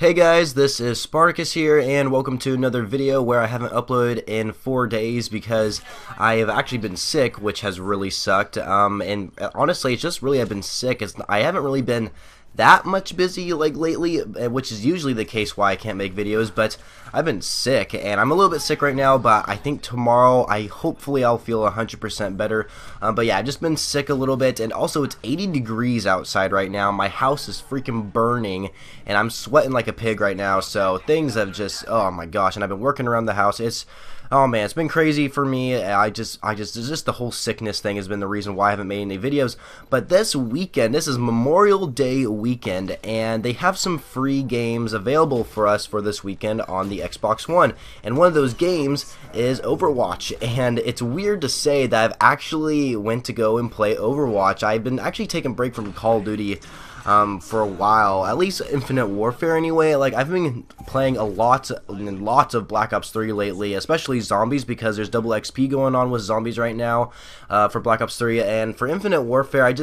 Hey guys, this is Spartacus here, and welcome to another video where I haven't uploaded in 4 days because I have actually been sick, which has really sucked. And honestly, it's just really I've been sick. I haven't really been that much busy like lately, which is usually the case why I can't make videos, but I've been sick and I'm a little bit sick right now, but I think tomorrow hopefully I'll feel 100% better. But yeah, I've just been sick a little bit, and also it's 80 degrees outside right now. My house is freaking burning and I'm sweating like a pig right now, so things have just, oh my gosh, and I've been working around the house. Oh man, it's been crazy for me. It's just the whole sickness thing has been the reason why I haven't made any videos. But this weekend, this is Memorial Day weekend, and they have some free games available for us for this weekend on the Xbox One. And one of those games is Overwatch. And it's weird to say that I've actually went to go and play Overwatch. I've been actually taking a break from Call of Duty for a while, at least Infinite Warfare anyway. Like, I've been playing lots of Black Ops 3 lately, especially zombies, because there's double XP going on with zombies right now for Black Ops 3. And for Infinite Warfare,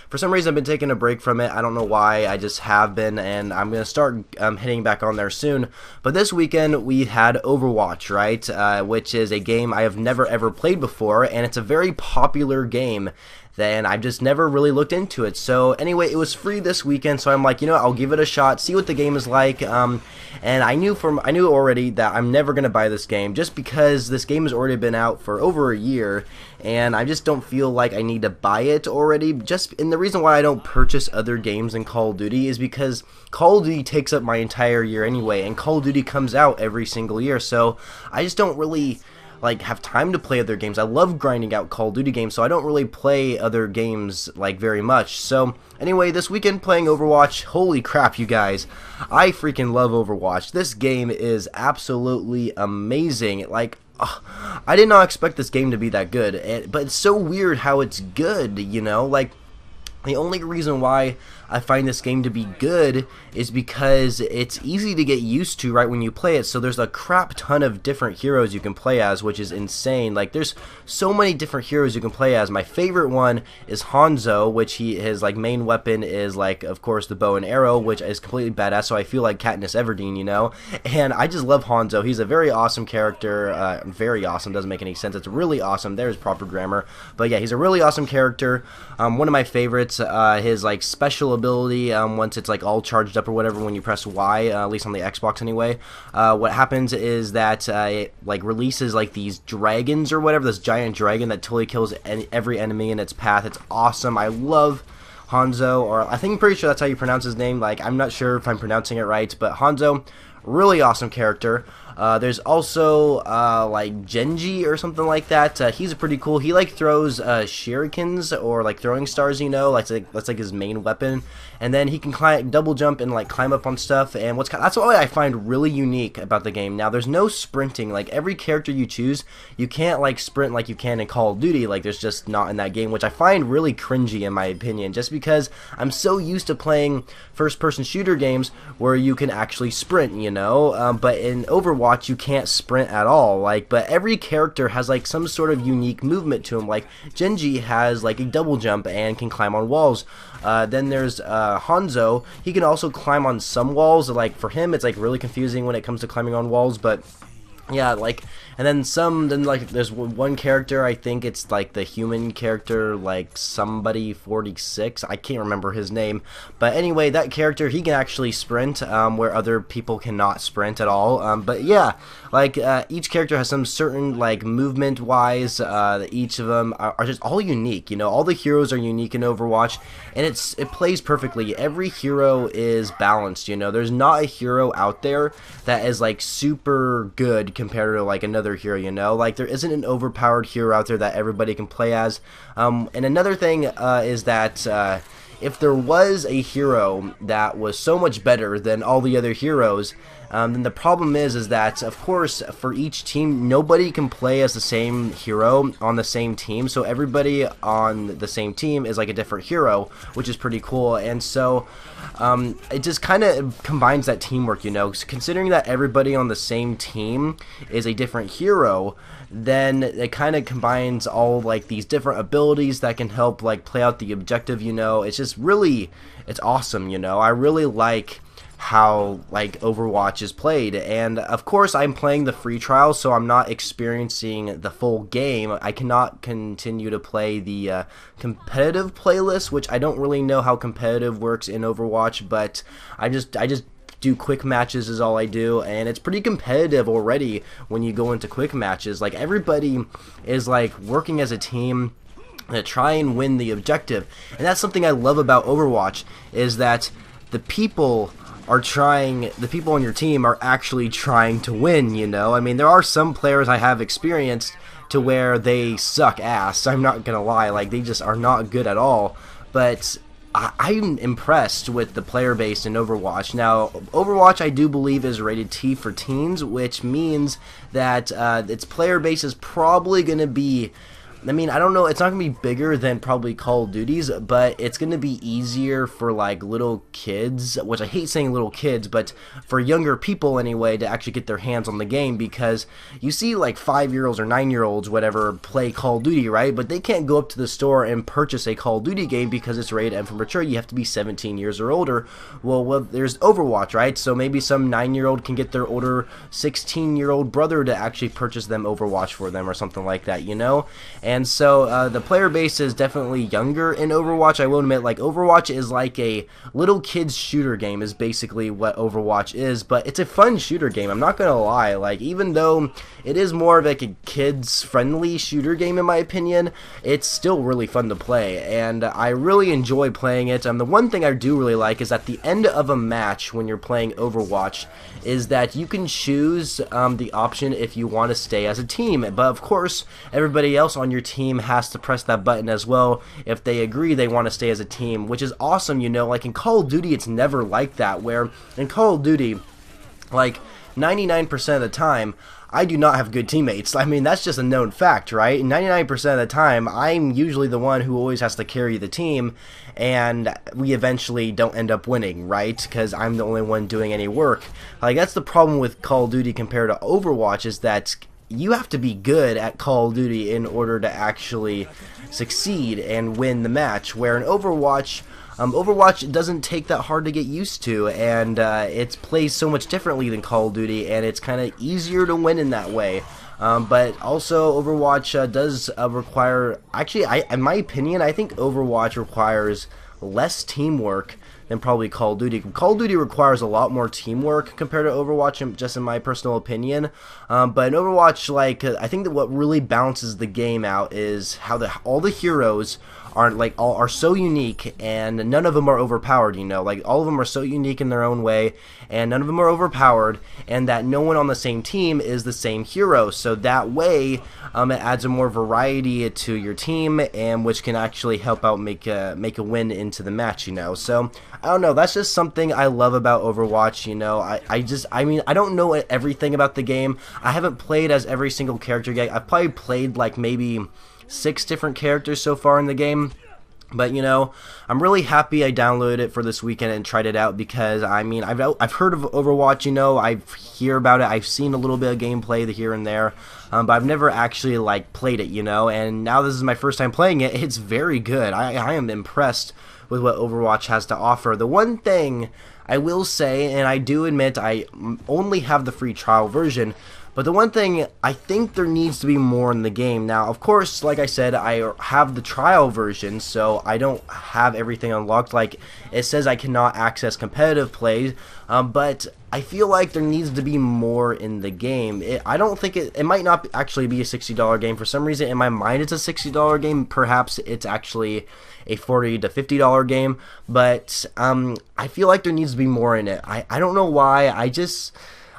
for some reason I've been taking a break from it. I don't know why, I just have been, and I'm going to start hitting back on there soon. But this weekend we had Overwatch, right, which is a game I have never ever played before, and it's a very popular game. Then I've just never really looked into it. So anyway, it was free this weekend, so I'm like, you know, I'll give it a shot, see what the game is like. And I knew already that I'm never gonna buy this game, just because this game has already been out for over a year, and I just don't feel like I need to buy it already. And the reason why I don't purchase other games in Call of Duty is because Call of Duty takes up my entire year anyway, and Call of Duty comes out every single year, so I just don't really have time to play other games. I love grinding out Call of Duty games, so I don't really play other games very much. So anyway, this weekend playing Overwatch, holy crap, you guys, I freaking love Overwatch. This game is absolutely amazing. I did not expect this game to be that good, but it's so weird how it's good, you know. The only reason why I find this game to be good is because it's easy to get used to right when you play it. So there's a crap ton of different heroes you can play as, which is insane. There's so many different heroes you can play as. My favorite one is Hanzo, which his main weapon is of course the bow and arrow, which is completely badass. So I feel like Katniss Everdeen, you know. And I just love Hanzo. He's a very awesome character. Very awesome. Doesn't make any sense. It's really awesome. There's proper grammar. But yeah, he's a really awesome character. One of my favorites. His special ability, once it's all charged up or whatever, when you press Y, at least on the Xbox anyway, what happens is that it releases these dragons or whatever, this giant dragon that totally kills every enemy in its path. It's awesome. I love Hanzo, or I'm pretty sure that's how you pronounce his name. I'm not sure if I'm pronouncing it right, but Hanzo, really awesome character. There's also Genji or something like that. He's pretty cool. He throws shurikens, or throwing stars, you know. That's his main weapon. And then he can double jump and climb up on stuff. And that's what I find really unique about the game. Now, there's no sprinting. Every character you choose, you can't sprint like you can in Call of Duty. There's just not in that game, which I find really cringy in my opinion, just because I'm so used to playing first-person shooter games where you can actually sprint, you know. But in Overwatch, you can't sprint at all. But every character has some sort of unique movement to him. Genji has a double jump and can climb on walls. Then there's Hanzo. He can also climb on some walls. For him, it's really confusing when it comes to climbing on walls, but yeah, and then there's one character, I think it's the human character, somebody 46, I can't remember his name, but anyway, that character, he can actually sprint, where other people cannot sprint at all. But yeah, each character has some certain, movement wise, each of them are just all unique, you know. All the heroes are unique in Overwatch, and it plays perfectly. Every hero is balanced, you know. There's not a hero out there that is super good compared to another hero, you know. There isn't an overpowered hero out there that everybody can play as. And another thing is that if there was a hero that was so much better than all the other heroes, then the problem is that, of course, for each team, nobody can play as the same hero on the same team, so everybody on the same team is a different hero, which is pretty cool. And so it just kind of combines that teamwork, you know. Considering that everybody on the same team is a different hero, then it kind of combines all these different abilities that can help play out the objective, you know. It's just really, it's awesome, you know. I really like how like Overwatch is played. And of course I'm playing the free trial, so I'm not experiencing the full game. I cannot continue to play the competitive playlist, which I don't really know how competitive works in Overwatch, but I just do quick matches is all I do, and it's pretty competitive already when you go into quick matches. Like, everybody is like working as a team to try and win the objective, and that's something I love about Overwatch, is that the people on your team are actually trying to win, you know? I mean, there are some players I have experienced to where they suck ass, I'm not gonna lie, like, they just are not good at all, but I'm impressed with the player base in Overwatch. Now, Overwatch I do believe is rated T for teens, which means that its player base is probably gonna be, I mean, I don't know, it's not going to be bigger than probably Call of Duty's, but it's going to be easier for, like, little kids, which I hate saying little kids, but for younger people, anyway, to actually get their hands on the game, because you see, like, 5-year-olds or 9-year-olds, whatever, play Call of Duty, right? But they can't go up to the store and purchase a Call of Duty game because it's rated M for mature. You have to be 17 years or older. Well, there's Overwatch, right? So maybe some 9-year-old can get their older 16-year-old brother to actually purchase them Overwatch for them or something like that, you know? And so the player base is definitely younger in Overwatch. I will admit, like, Overwatch is like a little kid's shooter game is basically what Overwatch is, but it's a fun shooter game, I'm not gonna lie. Like, even though it is more of like a kids friendly shooter game in my opinion, it's still really fun to play, and I really enjoy playing it. The one thing I do really like is at the end of a match when you're playing Overwatch is that you can choose the option if you want to stay as a team, but of course everybody else on your team has to press that button as well if they agree they want to stay as a team, which is awesome, you know. Like, in Call of Duty it's never like that, where in Call of Duty, like, 99% of the time I do not have good teammates. I mean, that's just a known fact, right? 99% of the time, I'm usually the one who always has to carry the team, and we eventually don't end up winning, right? Because I'm the only one doing any work. Like, that's the problem with Call of Duty compared to Overwatch, is that you have to be good at Call of Duty in order to actually succeed and win the match, where in Overwatch, Overwatch doesn't take that hard to get used to, and it plays so much differently than Call of Duty, and it's kind of easier to win in that way. But also Overwatch does require, actually, in my opinion, I think Overwatch requires less teamwork than probably Call of Duty. Call of Duty requires a lot more teamwork compared to Overwatch, just in my personal opinion. But in Overwatch, like, I think that what really balances the game out is how all the heroes are so unique, and none of them are overpowered, you know. Like, all of them are so unique in their own way, and none of them are overpowered, and that no one on the same team is the same hero. So that way, it adds a more variety to your team, and which can actually help out make a win into the match, you know. So I don't know, that's just something I love about Overwatch, you know. I mean, I don't know everything about the game. I haven't played as every single character yet. I've probably played like maybe 6 different characters so far in the game. But, you know, I'm really happy I downloaded it for this weekend and tried it out, because, I mean, I've heard of Overwatch, you know, I hear about it, I've seen a little bit of gameplay here and there, but I've never actually, like, played it, you know, and now this is my first time playing it. It's very good. I am impressed with what Overwatch has to offer. The one thing I will say, and I do admit I only have the free trial version, but the one thing, I think there needs to be more in the game. Now, of course, like I said, I have the trial version, so I don't have everything unlocked. Like, it says I cannot access competitive play, but I feel like there needs to be more in the game. I don't think it might not actually be a $60 game. For some reason, in my mind, it's a $60 game. Perhaps it's actually a $40 to $50 game, but I feel like there needs to be more in it. I don't know why.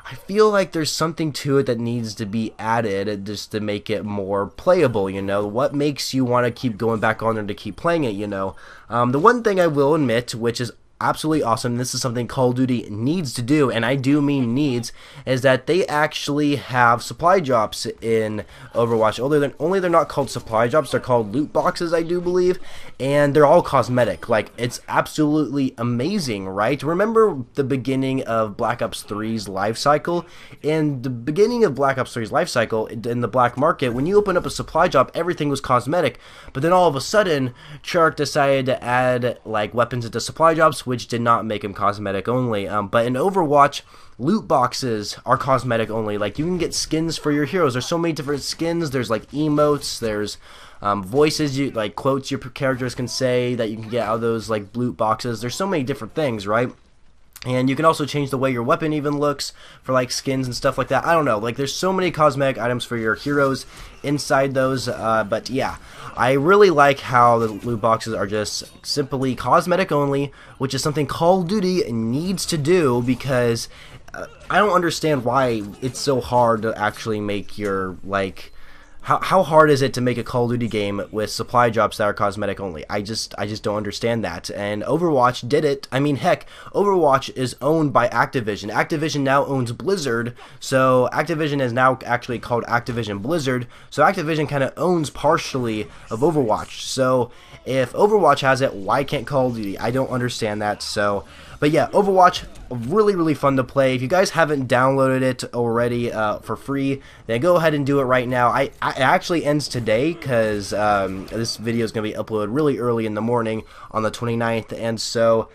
I feel like there's something to it that needs to be added just to make it more playable, you know? What makes you want to keep going back on there to keep playing it, you know? The one thing I will admit, which is absolutely awesome, this is something Call of Duty needs to do, and I do mean needs, is that they actually have supply drops in Overwatch. Only they're not called supply drops, they're called loot boxes, I do believe, and they're all cosmetic. Like, it's absolutely amazing, right? Remember the beginning of Black Ops 3's life cycle? In the beginning of Black Ops 3's life cycle, in the black market, when you open up a supply drop, everything was cosmetic, but then all of a sudden, Treyarch decided to add, like, weapons into supply drops, which did not make him cosmetic only. But in Overwatch, loot boxes are cosmetic only. Like, you can get skins for your heroes. There's so many different skins. There's like emotes. There's voices, like quotes your characters can say that you can get out of those like loot boxes. There's so many different things, right? And you can also change the way your weapon even looks for like skins and stuff like that. I don't know, like there's so many cosmetic items for your heroes inside those, but yeah, I really like how the loot boxes are just simply cosmetic only, which is something Call of Duty needs to do, because I don't understand why it's so hard to actually make your, like, how hard is it to make a Call of Duty game with supply drops that are cosmetic only? I just don't understand that. And Overwatch did it. I mean, heck, Overwatch is owned by Activision. Activision now owns Blizzard, so Activision is now actually called Activision Blizzard. So Activision kind of owns partially of Overwatch. So if Overwatch has it, why can't Call of Duty? I don't understand that. So, but yeah, Overwatch, really fun to play. If you guys haven't downloaded it already for free, then go ahead and do it right now. It actually ends today, because this video is going to be uploaded really early in the morning on the 29th, and so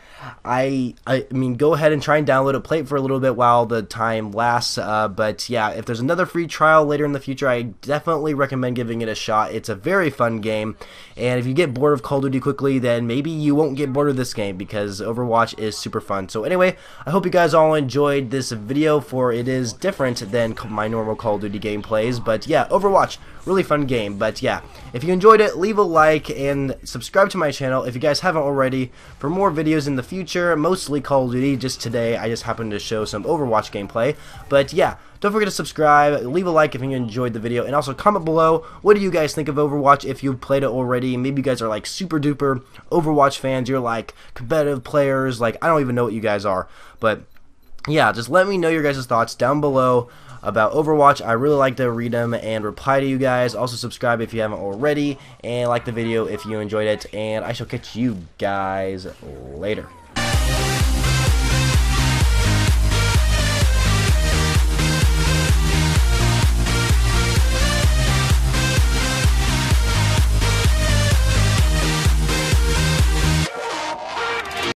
I mean, go ahead and try and download it, play it for a little bit while the time lasts, but yeah, if there's another free trial later in the future, I definitely recommend giving it a shot. It's a very fun game, and if you get bored of Call of Duty quickly, then maybe you won't get bored of this game, because Overwatch is super fun. So anyway, I hope you guys all enjoyed this video, for it is different than my normal Call of Duty gameplays. But yeah, Overwatch, really fun game. But yeah, if you enjoyed it, leave a like and subscribe to my channel if you guys haven't already for more videos in the future, mostly Call of Duty. Just today I just happened to show some Overwatch gameplay. But yeah, don't forget to subscribe, leave a like if you enjoyed the video, and also comment below, what do you guys think of Overwatch if you've played it already? Maybe you guys are like super duper Overwatch fans, you're like competitive players, like I don't even know what you guys are. But yeah, just let me know your guys' thoughts down below about Overwatch. I really like to read them and reply to you guys. Also subscribe if you haven't already, and like the video if you enjoyed it, and I shall catch you guys later.